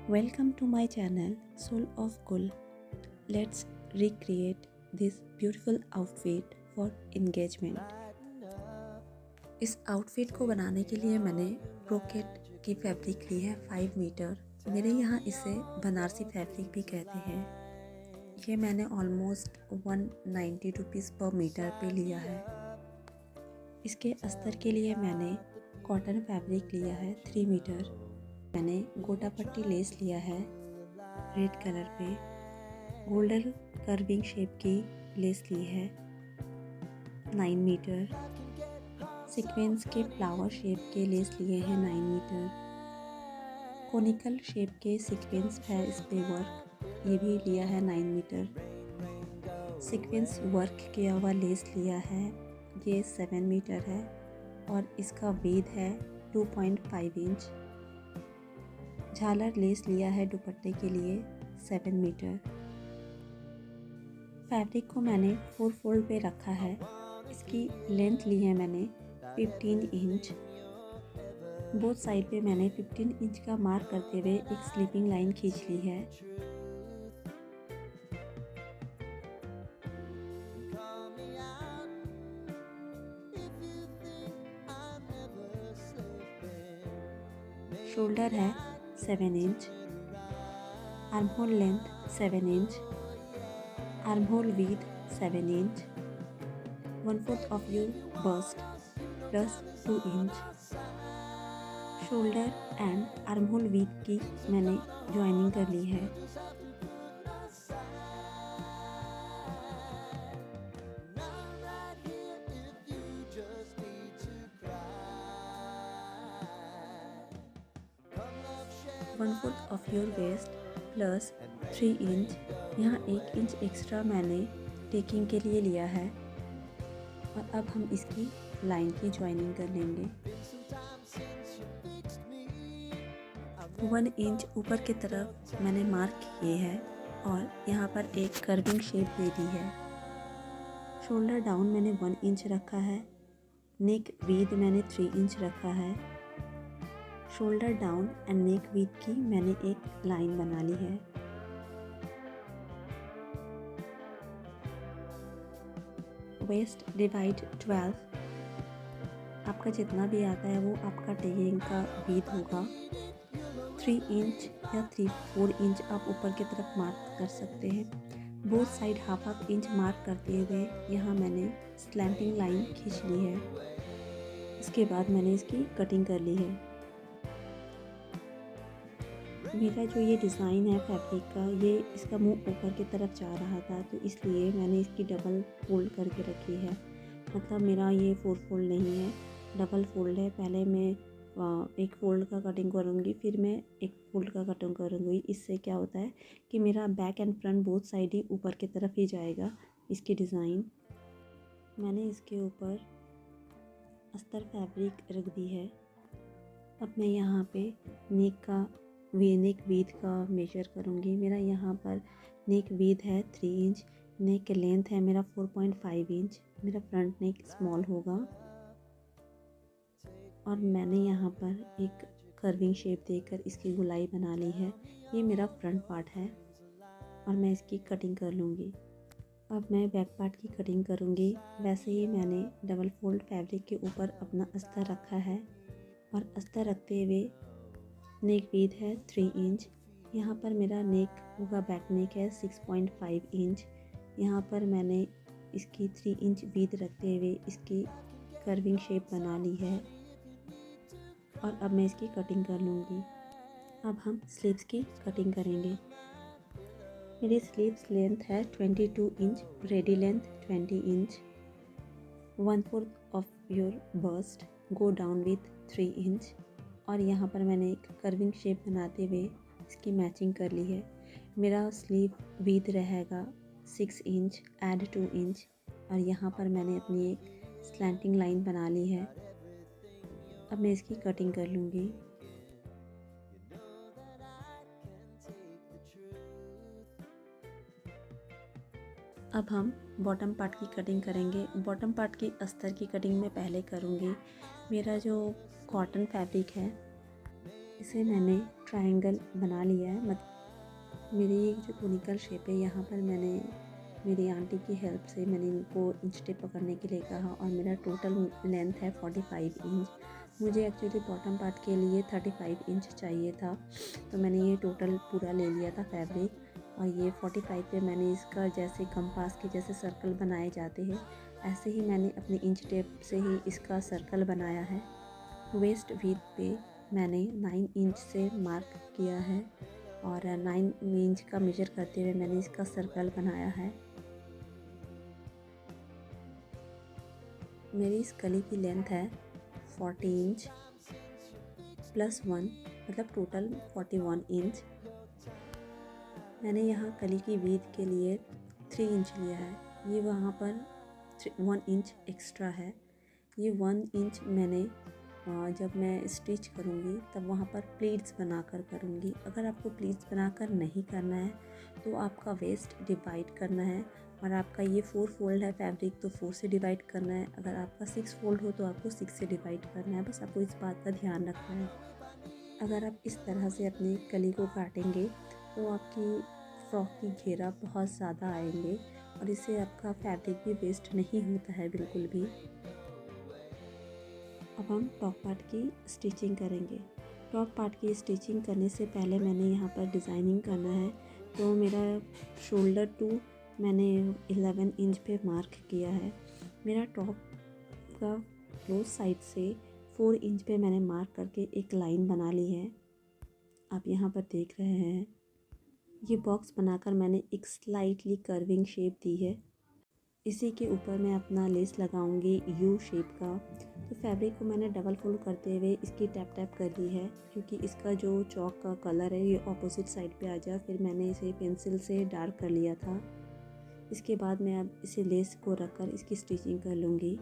Welcome to my channel Soul of Gul. Let's recreate this beautiful outfit for engagement. इस outfit को बनाने के लिए मैंने ब्रोकेट की फैब्रिक ली है 5 मीटर। मेरे यहाँ इसे बनारसी फैब्रिक भी कहते हैं। ये मैंने ऑलमोस्ट 190 रुपीज़ पर मीटर पे लिया है। इसके अस्तर के लिए मैंने कॉटन फैब्रिक लिया है 3 मीटर। मैंने गोटा पट्टी लेस लिया है रेड कलर पे। गोल्डन कर्विंग शेप की लेस ली है 9 मीटर। सीक्वेंस के फ्लावर शेप के लेस लिए हैं 9 मीटर। कोनिकल शेप के सीक्वेंस है इस पे वर्क, ये भी लिया है 9 मीटर। सीक्वेंस वर्क किया हुआ लेस लिया है, ये 7 मीटर है और इसका विड्थ है 2.5 इंच। झालर लेस लिया है दुपट्टे के लिए 7 मीटर। फैब्रिक को मैंने 4 फोल्ड पे रखा है। इसकी लेंथ ली है मैंने 15 इंच। बोथ साइड पे मैंने 15 इंच का मार्क करते हुए एक स्लीपिंग लाइन खींच ली है। शोल्डर है 7 inch. Armhole length 7 inch. Armhole width 7 inch. 1/4 of your bust plus 2 inch. Shoulder and armhole width की मैंने ज्वाइनिंग कर ली है। One fourth of your waist plus 3 inch. यहाँ 1 इंच एक्स्ट्रा मैंने टेकिंग के लिए लिया है और अब हम इसकी लाइन की ज्वाइनिंग कर लेंगे। 1 इंच ऊपर की तरफ मैंने मार्क किए है और यहाँ पर एक कर्विंग शेप दे दी है। शोल्डर डाउन मैंने 1 इंच रखा है। नेक विड्थ मैंने 3 इंच रखा है। Shoulder down and neck width की मैंने एक लाइन बना ली है। Waist divide 12। आपका जितना भी आता है वो आपका टेकिंग का विड्थ होगा। 3 इंच या 4 इंच आप ऊपर की तरफ मार्क कर सकते हैं। Both side half inch mark करते हुए यहाँ मैंने स्लैंटिंग लाइन खींच ली है। इसके बाद मैंने इसकी कटिंग कर ली है। मेरा जो ये डिज़ाइन है फैब्रिक का, ये इसका मुंह ऊपर की तरफ जा रहा था तो इसलिए मैंने इसकी डबल फोल्ड करके रखी है। मतलब मेरा ये 4 फोल्ड नहीं है, डबल फोल्ड है। पहले मैं एक फोल्ड का कटिंग करूँगी, फिर मैं एक फोल्ड का कटिंग करूँगी। इससे क्या होता है कि मेरा back and front both side ही ऊपर की तरफ ही जाएगा। इसकी डिज़ाइन मैंने इसके ऊपर अस्तर फैब्रिक रख दी है। अब मैं यहाँ पे नेक विड्थ का मेजर करूँगी। मेरा यहाँ पर नेक विड्थ है 3 इंच। नेक लेंथ है मेरा 4.5 इंच। मेरा फ्रंट नेक स्मॉल होगा और मैंने यहाँ पर एक कर्विंग शेप देकर इसकी गोलाई बना ली है। ये मेरा फ्रंट पार्ट है और मैं इसकी कटिंग कर लूँगी। अब मैं बैक पार्ट की कटिंग करूँगी। वैसे ही मैंने डबल फोल्ड फैब्रिक के ऊपर अपना अस्तर रखा है और अस्तर रखते हुए नेक विड्थ है 3 इंच। यहाँ पर मेरा नेक होगा, बैक नेक है 6.5 इंच। यहाँ पर मैंने इसकी 3 इंच विड्थ रखते हुए इसकी कर्विंग शेप बना ली है और अब मैं इसकी कटिंग कर लूँगी। अब हम स्लीव्स की कटिंग करेंगे। मेरी स्लीव्स लेंथ है 22 inch, ready length 20 inch. 1/4 of your bust go down with 3 inch और यहाँ पर मैंने एक कर्विंग शेप बनाते हुए इसकी मैचिंग कर ली है। मेरा स्लीव विड्थ रहेगा 6 इंच, ऐड 2 इंच और यहाँ पर मैंने अपनी एक स्लैंटिंग लाइन बना ली है। अब मैं इसकी कटिंग कर लूँगी। अब हम बॉटम पार्ट की कटिंग करेंगे। बॉटम पार्ट की अस्तर की कटिंग मैं पहले करूँगी। मेरा जो कॉटन फैब्रिक है इसे मैंने ट्रायंगल बना लिया है। मेरी ये जो कोनिकल शेप है, यहाँ पर मैंने मेरी आंटी की हेल्प से मैंने इनको इंच टेप पकड़ने के लिए कहा और मेरा टोटल लेंथ है 45 इंच। मुझे एक्चुअली बॉटम पार्ट के लिए 35 इंच चाहिए था, तो मैंने ये टोटल पूरा ले लिया था फैब्रिक। और ये 45 पे मैंने इसका जैसे कंपास के जैसे सर्कल बनाए जाते हैं, ऐसे ही मैंने अपनी इंच टेप से ही इसका सर्कल बनाया है। वेस्ट विड्थ पे मैंने 9 इंच से मार्क किया है और 9 इंच का मेजर करते हुए मैंने इसका सर्कल बनाया है। मेरी इस कली की लेंथ है 40 इंच प्लस 1, मतलब टोटल 41 इंच। मैंने यहाँ कली की विड्थ के लिए 3 इंच लिया है। ये वहाँ पर 1 इंच एक्स्ट्रा है। ये 1 इंच मैंने जब मैं स्टिच करूँगी तब वहाँ पर प्लीट्स बनाकर करूँगी। अगर आपको प्लीट्स बनाकर नहीं करना है तो आपका वेस्ट डिवाइड करना है, और आपका ये 4 फोल्ड है फैब्रिक तो 4 से डिवाइड करना है। अगर आपका 6 फोल्ड हो तो आपको 6 से डिवाइड करना है। बस आपको इस बात का ध्यान रखना है। अगर आप इस तरह से अपनी कली को काटेंगे तो आपकी फ्रॉक की घेरा बहुत ज़्यादा आएंगे और इससे आपका फैब्रिक भी वेस्ट नहीं होता है बिल्कुल भी। अब हम टॉप पार्ट की स्टिचिंग करेंगे। टॉप पार्ट की स्टिचिंग करने से पहले मैंने यहाँ पर डिज़ाइनिंग करना है, तो मेरा शोल्डर टू मैंने 11 इंच पे मार्क किया है। मेरा टॉप का क्लोज साइड से 4 इंच पे मैंने मार्क करके एक लाइन बना ली है। आप यहाँ पर देख रहे हैं, ये बॉक्स बनाकर मैंने एक स्लाइटली कर्विंग शेप दी है। इसी के ऊपर मैं अपना लेस लगाऊंगी यू शेप का। तो फैब्रिक को मैंने डबल फोल्ड करते हुए इसकी टैप टैप कर ली है, क्योंकि इसका जो चौक का कलर है ये ऑपोजिट साइड पे आ जाए। फिर मैंने इसे पेंसिल से डार्क कर लिया था। इसके बाद मैं अब इसे लेस को रखकर इसकी स्टिचिंग कर लूँगी।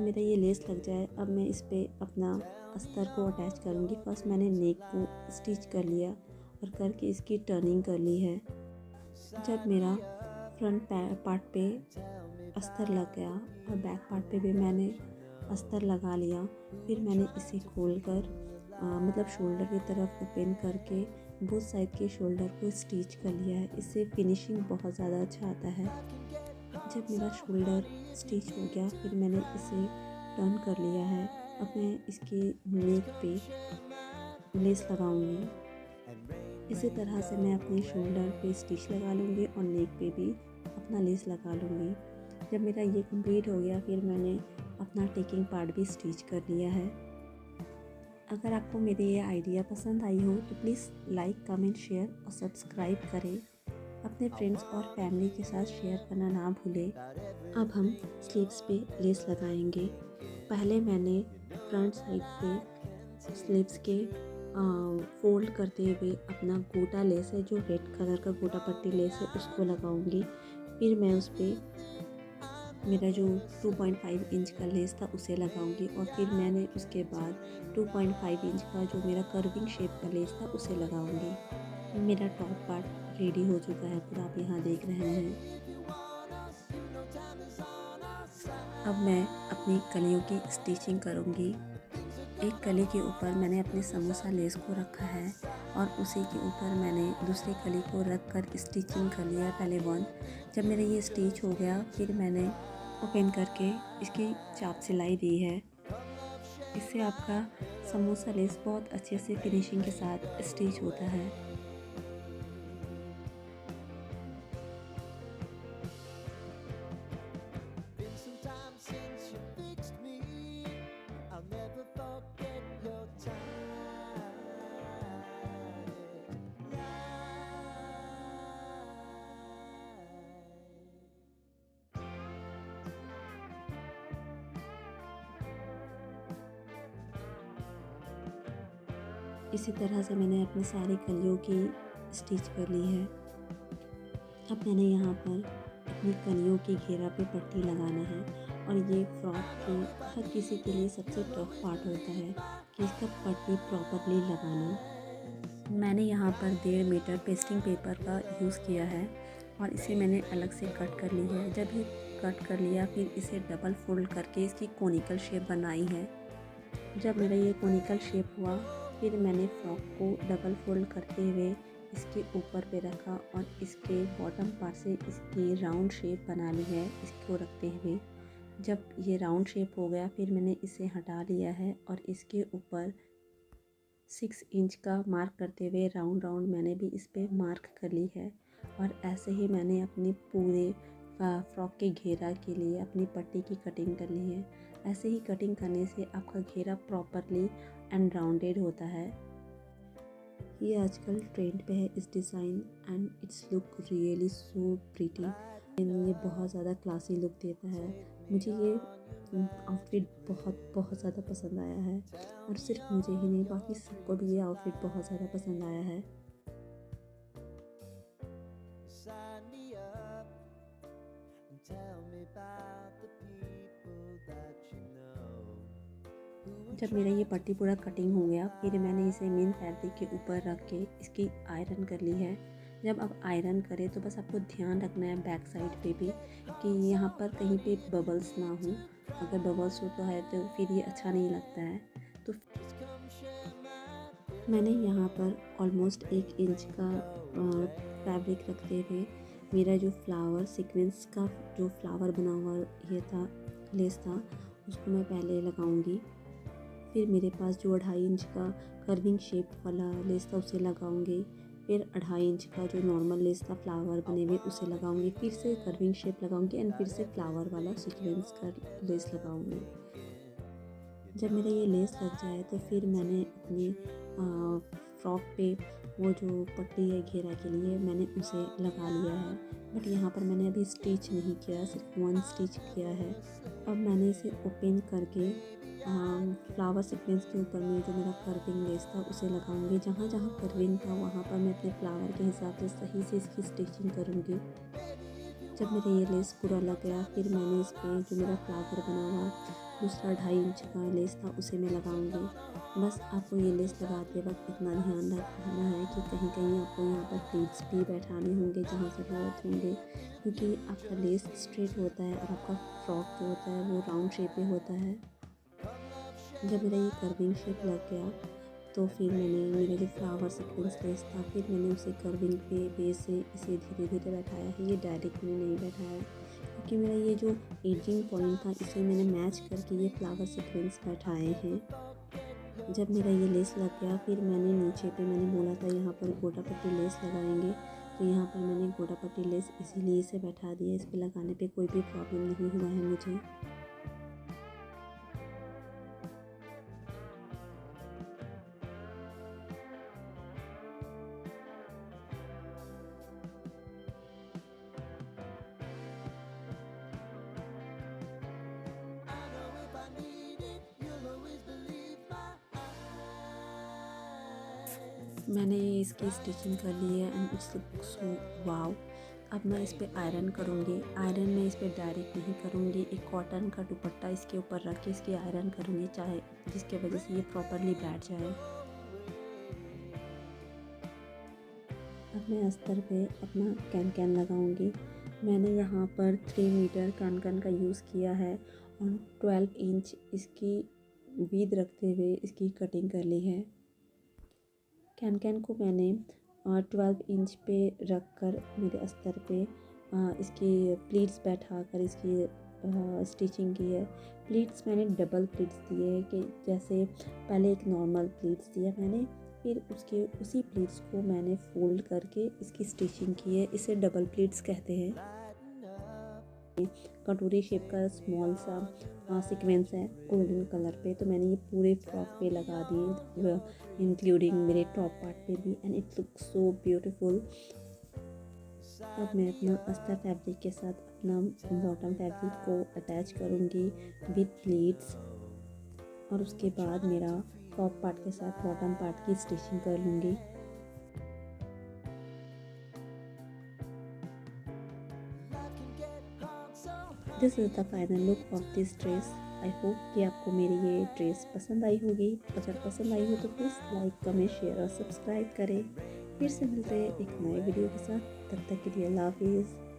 मेरा ये लेस लग जाए, अब मैं इस पर अपना अस्तर को अटैच करूँगी। फर्स्ट मैंने नेक को स्टिच कर लिया और करके इसकी टर्निंग कर ली है। जब मेरा फ्रंट पार्ट पे अस्तर लग गया और बैक पार्ट पे भी मैंने अस्तर लगा लिया, फिर मैंने इसे खोलकर मतलब शोल्डर की तरफ ओपन करके बोथ साइड के शोल्डर को स्टिच कर लिया है। इससे फिनिशिंग बहुत ज़्यादा अच्छा आता है। जब मेरा शोल्डर स्टिच हो गया फिर मैंने इसे टर्न कर लिया है। अब मैं इसके नेक पे लेस लगाऊंगी। इसी तरह से मैं अपने शोल्डर पे स्टिच लगा लूँगी और नेक पे भी अपना लेस लगा लूँगी। जब मेरा ये कंप्लीट हो गया फिर मैंने अपना टेकिंग पार्ट भी स्टिच कर लिया है। अगर आपको मेरी ये आइडिया पसंद आई हो तो प्लीज़ लाइक, कमेंट, शेयर और सब्सक्राइब करें। अपने फ्रेंड्स और फैमिली के साथ शेयर करना ना भूलें। अब हम स्लीव्स पे लेस लगाएंगे। पहले मैंने फ्रंट साइड पे स्लीव्स के फोल्ड करते हुए अपना गोटा लेस है, जो रेड कलर का गोटा पट्टी लेस है, उसको लगाऊंगी। फिर मैं उस पर मेरा जो 2.5 इंच का लेस था उसे लगाऊंगी और फिर मैंने उसके बाद 2.5 इंच का जो मेरा कर्विंग शेप का लेस था उसे लगाऊंगी। मेरा टॉप पार्ट रेडी हो चुका है पूरा, आप यहाँ देख रहे हैं। अब मैं अपनी कलियों की स्टिचिंग करूँगी। एक कली के ऊपर मैंने अपने समोसा लेस को रखा है और उसी के ऊपर मैंने दूसरी कली को रख कर स्टिचिंग कर लिया पहले 1। जब मेरा ये स्टिच हो गया फिर मैंने ओपन करके इसकी चाप सिलाई दी है। इससे आपका समोसा लेस बहुत अच्छे से फिनिशिंग के साथ स्टिच होता है। इसी तरह से मैंने अपनी सारी कलियों की स्टिच कर ली है। अब मैंने यहाँ पर अपनी कलियों की घेरा पे पट्टी लगाना है और ये फ्रॉक के हर किसी के लिए सबसे टफ पार्ट होता है कि इसका पट्टी प्रॉपरली लगाना। मैंने यहाँ पर 1.5 मीटर पेस्टिंग पेपर का यूज़ किया है और इसे मैंने अलग से कट कर ली है। जब ये कट कर लिया फिर इसे डबल फोल्ड करके इसकी कोनिकल शेप बनाई है। जब मेरा ये कोनिकल शेप हुआ फिर मैंने फ्रॉक को डबल फोल्ड करते हुए इसके ऊपर पे रखा और इसके बॉटम पार्ट से इसकी राउंड शेप बना ली है इसको रखते हुए। जब ये राउंड शेप हो गया फिर मैंने इसे हटा लिया है और इसके ऊपर 6 इंच का मार्क करते हुए राउंड राउंड मैंने भी इस पर मार्क कर ली है। और ऐसे ही मैंने अपनी पूरे फ्रॉक के घेरा के लिए अपनी पट्टी की कटिंग कर ली है। ऐसे ही कटिंग करने से आपका घेरा प्रॉपरली एंड राउंडेड होता है। ये आजकल ट्रेंड पे है इस design and it's look really so pretty. ये बहुत ज़्यादा क्लासी लुक देता है। मुझे ये आउटफिट बहुत ज़्यादा पसंद आया है और सिर्फ मुझे ही नहीं बाकी सबको भी ये आउटफिट बहुत ज़्यादा पसंद आया है। जब मेरा ये पट्टी पूरा कटिंग हो गया फिर मैंने इसे मेन फैब्रिक के ऊपर रख के इसकी आयरन कर ली है। जब आप आयरन करें तो बस आपको ध्यान रखना है बैक साइड पे भी कि यहाँ पर कहीं पे बबल्स ना हो। अगर बबल्स होता है तो फिर ये अच्छा नहीं लगता है। तो मैंने यहाँ पर ऑलमोस्ट 1 इंच का फैब्रिक रखते हुए मेरा जो फ्लावर सीक्वेंस का जो फ्लावर बना हुआ ये था लेस था उसको मैं पहले लगाऊंगी। फिर मेरे पास जो 2.5 इंच का कर्विंग शेप वाला लेस था उसे लगाऊंगी। फिर 2.5 इंच का जो नॉर्मल लेस था फ्लावर बने हुए उसे लगाऊंगी। फिर से कर्विंग शेप लगाऊंगी एंड फिर से फ्लावर वाला सीक्वेंस का लेस लगाऊंगी। जब मेरा ये लेस लग जाए तो फिर मैंने अपनी फ्रॉक पे वो जो पट्टी है घेरा के लिए मैंने उसे लगा लिया है। बट यहाँ पर मैंने अभी स्टिच नहीं किया, सिर्फ 1 स्टिच किया है। अब मैंने इसे ओपन करके फ्लावर सीक्वेंस के ऊपर में जो मेरा कर्विंग लेस था उसे लगाऊंगी। जहाँ जहाँ कर्विंग था वहाँ पर मैं अपने फ्लावर के हिसाब से सही से इसकी स्टिचिंग करूँगी। जब मेरा ये लेस पूरा लग गया फिर मैंने इस पर जो मेरा फ्लावर बना हुआ दूसरा 2.5 इंच का लेस था उसे मैं लगाऊंगी। बस आपको ये लेस लगाते वक्त इतना ध्यान रखना है कि कहीं कहीं आपको यहाँ पर प्लीट्स भी बैठाने होंगे जहाँ से ज़रूरत होंगे, क्योंकि आपका लेस स्ट्रेट होता है और आपका फ्रॉक जो होता है वो राउंड शेप में होता है। जब मेरा ये कर्विंग शेप लग गया तो फिर मैंने मेरा जो फ्लावर सीक्वेंस लेस था फिर मैंने उसे कर्विंग पे बेस से इसे धीरे धीरे बैठाया है। ये डायरेक्ट मैंने नहीं बैठाया क्योंकि मेरा ये जो एजिंग पॉइंट था इसे मैंने मैच करके ये फ्लावर सीक्वेंस बैठाए हैं। जब मेरा ये लेस लग गया फिर मैंने नीचे पे मैंने बोला था यहाँ पर गोटा पट्टी लेस लगाएंगे, तो यहाँ पर मैंने गोटा पट्टी लेस इसीलिए इसे बैठा दिया। इस पर लगाने पे कोई भी प्रॉब्लम नहीं हुआ है मुझे। मैंने इसकी स्टिचिंग कर ली है एंड इट्स लुक सो वाव। अब मैं इस पर आयरन करूँगी। आयरन मैं इस पर डायरेक्ट नहीं करूँगी, एक कॉटन का दुपट्टा इसके ऊपर रख के इसकी आयरन करूँगी चाहे जिसके वजह से ये प्रॉपरली बैठ जाए। अब मैं अस्तर पे अपना कैन लगाऊँगी। मैंने यहाँ पर 3 मीटर कैन का यूज़ किया है और 12 इंच इसकी विड्थ रखते हुए इसकी कटिंग कर ली है। कैन को मैंने 12 इंच पे रख कर मेरे अस्तर पे इसकी प्लीट्स बैठा कर इसकी स्टिचिंग की है। प्लीट्स मैंने डबल प्लीट्स दिए हैं कि जैसे पहले एक नॉर्मल प्लीट्स दिया मैंने, फिर उसके उसी प्लीट्स को मैंने फोल्ड करके इसकी स्टिचिंग की है। इसे डबल प्लीट्स कहते हैं। कटोरी शेप का स्मॉल सा सीक्वेंस है गोल्डन कलर पे, तो मैंने ये पूरे फ्रॉक पे लगा दिए इंक्लूडिंग मेरे टॉप पार्ट पे भी and it look so beautiful. अब मैं अपना अस्तर फैब्रिक के साथ अपना बॉटम फैब्रिक को अटैच करूँगी विद प्लीट्स और उसके बाद मेरा टॉप पार्ट के साथ बॉटम पार्ट की स्टिचिंग कर लूँगी। This is the final look of this dress. I hope कि आपको मेरी ये ड्रेस पसंद आई होगी। अगर पसंद आई हो तो प्लीज़ लाइक कमेंट शेयर और सब्सक्राइब करें। फिर से मिलते हैं एक नए वीडियो के साथ। तब तक के लिए अल्लाह हाफिज़।